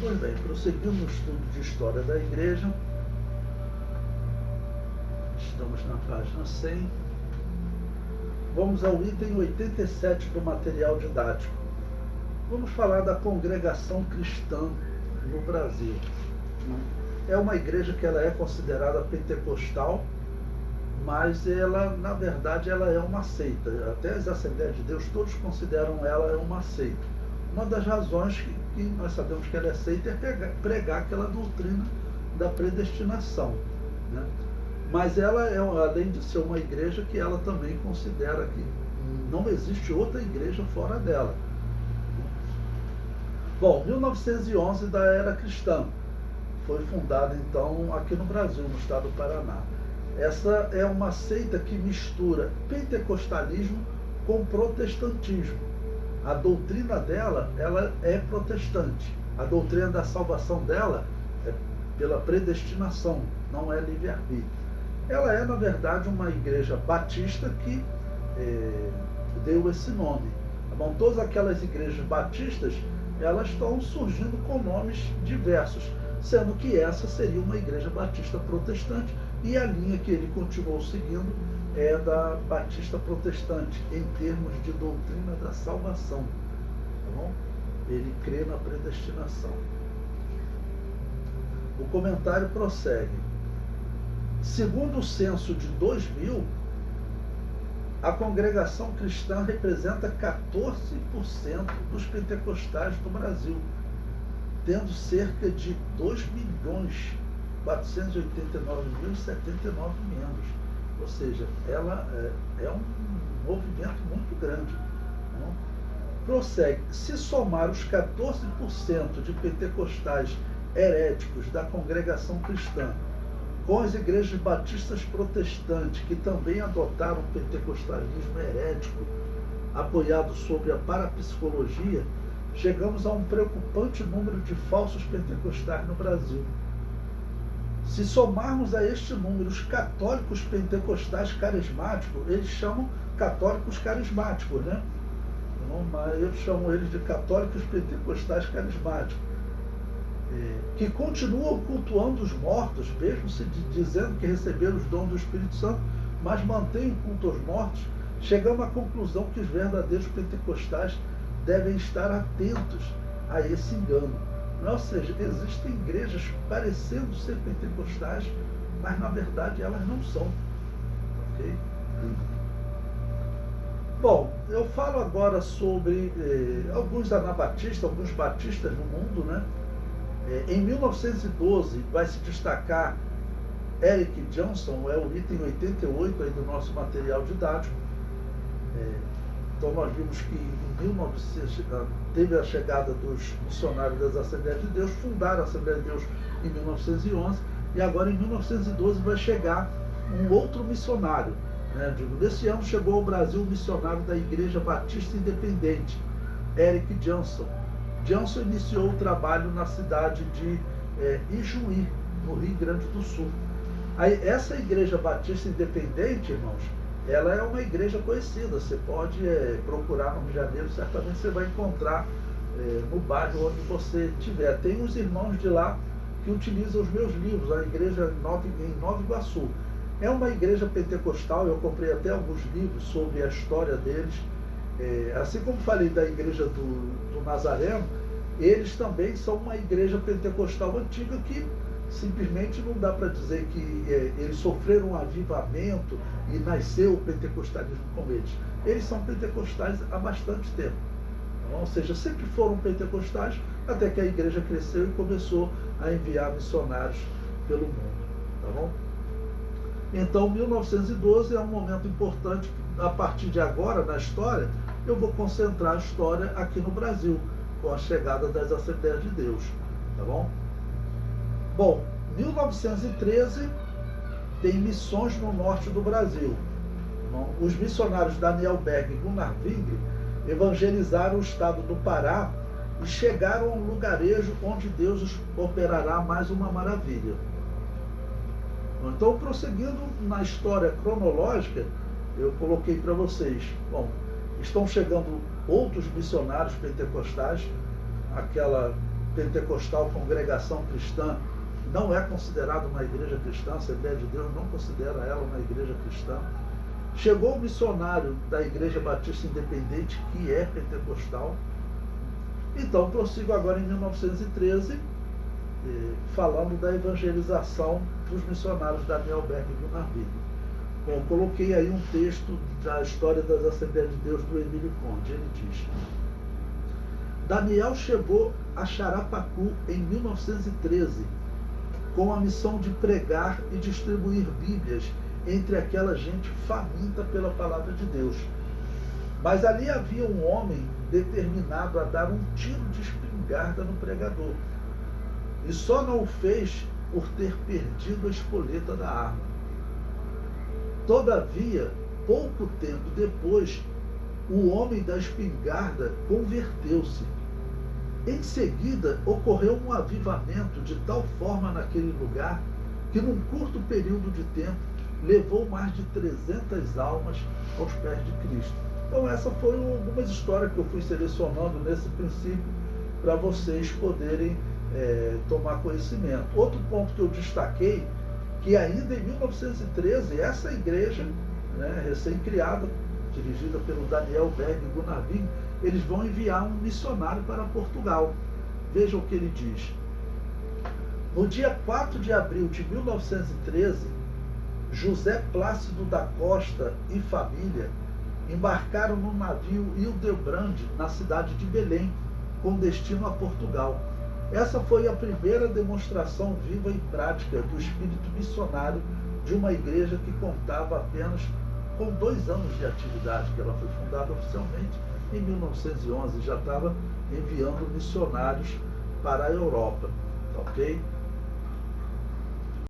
Pois bem, prosseguindo no estudo de história da igreja, estamos na página 100. Vamos ao item 87 do material didático. Vamos falar da congregação cristã no Brasil. É uma igreja que ela é considerada pentecostal, mas ela, na verdade, ela é uma seita. Até as Assembleias de Deus, todos consideram ela uma seita. Uma das razões que nós sabemos que ela é seita é pregar aquela doutrina da predestinação, né? Mas ela é, além de ser uma igreja, que ela também considera que não existe outra igreja fora dela. Bom, 1911 da era cristã. Foi fundada, então, aqui no Brasil, no estado do Paraná. Essa é uma seita que mistura pentecostalismo com protestantismo. A doutrina dela, ela é protestante. A doutrina da salvação dela é pela predestinação, não é livre-arbítrio. Ela é, na verdade, uma igreja batista que deu esse nome. Bom, todas aquelas igrejas batistas, elas estão surgindo com nomes diversos, sendo que essa seria uma igreja batista protestante, e a linha que ele continuou seguindo é da batista protestante, em termos de doutrina da salvação. Tá bom? Ele crê na predestinação. O comentário prossegue. Segundo o censo de 2000, a congregação cristã representa 14% dos pentecostais do Brasil, tendo cerca de 2.489.079 membros. Ou seja, ela é um movimento muito grande. Não? Prossegue. Se somar os 14% de pentecostais heréticos da congregação cristã com as igrejas batistas protestantes, que também adotaram o pentecostalismo herético, apoiado sobre a parapsicologia, chegamos a um preocupante número de falsos pentecostais no Brasil. Se somarmos a este número os católicos pentecostais carismáticos, eles chamam católicos carismáticos, né? Então, eu chamo eles de católicos pentecostais carismáticos, que continuam cultuando os mortos, mesmo se dizendo que receberam os dons do Espírito Santo, mas mantêm o culto aos mortos, chegamos à conclusão que os verdadeiros pentecostais devem estar atentos a esse engano. Ou seja, existem igrejas parecendo ser pentecostais, mas na verdade elas não são. Okay? Bom, eu falo agora sobre alguns anabatistas, alguns batistas no mundo, né? Em 1912 vai se destacar Eric Johnson, é o item 88 aí do nosso material didático. Então nós vimos que em 1900 teve a chegada dos missionários das Assembleias de Deus, fundaram a Assembleia de Deus em 1911, e agora em 1912 vai chegar um outro missionário. Nesse ano chegou ao Brasil o missionário da Igreja Batista Independente, Eric Johnson. Johnson iniciou o trabalho na cidade de Ijuí, no Rio Grande do Sul. Aí, essa Igreja Batista Independente, irmãos, ela é uma igreja conhecida. Você pode procurar no Rio de Janeiro, certamente você vai encontrar no bairro onde você estiver. Tem uns irmãos de lá que utilizam os meus livros, a igreja em Nova Iguaçu. É uma igreja pentecostal, eu comprei até alguns livros sobre a história deles. Assim como falei da igreja do Nazareno, eles também são uma igreja pentecostal antiga que simplesmente não dá para dizer que eles sofreram um avivamento e nasceu o pentecostalismo com eles. Eles são pentecostais há bastante tempo. Ou seja, sempre foram pentecostais até que a igreja cresceu e começou a enviar missionários pelo mundo. Tá bom? Então, 1912 é um momento importante. A partir de agora, na história, eu vou concentrar a história aqui no Brasil, com a chegada das Assembleias de Deus. Tá bom? Bom, 1913 tem missões no norte do Brasil. Os missionários Daniel Berg e Gunnar Wingre evangelizaram o estado do Pará e chegaram a um lugarejo onde Deus operará mais uma maravilha. Então, prosseguindo na história cronológica, eu coloquei para vocês, estão chegando outros missionários pentecostais, aquela Pentecostal Congregação Cristã não é considerada uma igreja cristã, a Assembleia de Deus não considera ela uma igreja cristã. Chegou o missionário da Igreja Batista Independente, que é pentecostal. Então, prossigo agora em 1913, falando da evangelização dos missionários Daniel Berg e Gunnar Wigner. Bom, coloquei aí um texto da História das Assembleias de Deus do Emílio Conde. Ele diz: Daniel chegou a Xarapacu em 1913, com a missão de pregar e distribuir Bíblias entre aquela gente faminta pela palavra de Deus. Mas ali havia um homem determinado a dar um tiro de espingarda no pregador. E só não o fez por ter perdido a espoleta da arma. Todavia, pouco tempo depois, o homem da espingarda converteu-se. Em seguida, ocorreu um avivamento de tal forma naquele lugar que, num curto período de tempo, levou mais de 300 almas aos pés de Cristo. Então, essas foram algumas histórias que eu fui selecionando nesse princípio para vocês poderem tomar conhecimento. Outro ponto que eu destaquei, que ainda em 1913, essa igreja, né, recém-criada, dirigida pelo Daniel Berg e Gunnar Wigner, eles vão enviar um missionário para Portugal. Veja o que ele diz. No dia 4 de abril de 1913, José Plácido da Costa e família embarcaram no navio Hildebrand, na cidade de Belém, com destino a Portugal. Essa foi a primeira demonstração viva e prática do espírito missionário de uma igreja que contava apenas com 2 anos de atividade, que ela foi fundada oficialmente em 1911, já estava enviando missionários para a Europa, ok?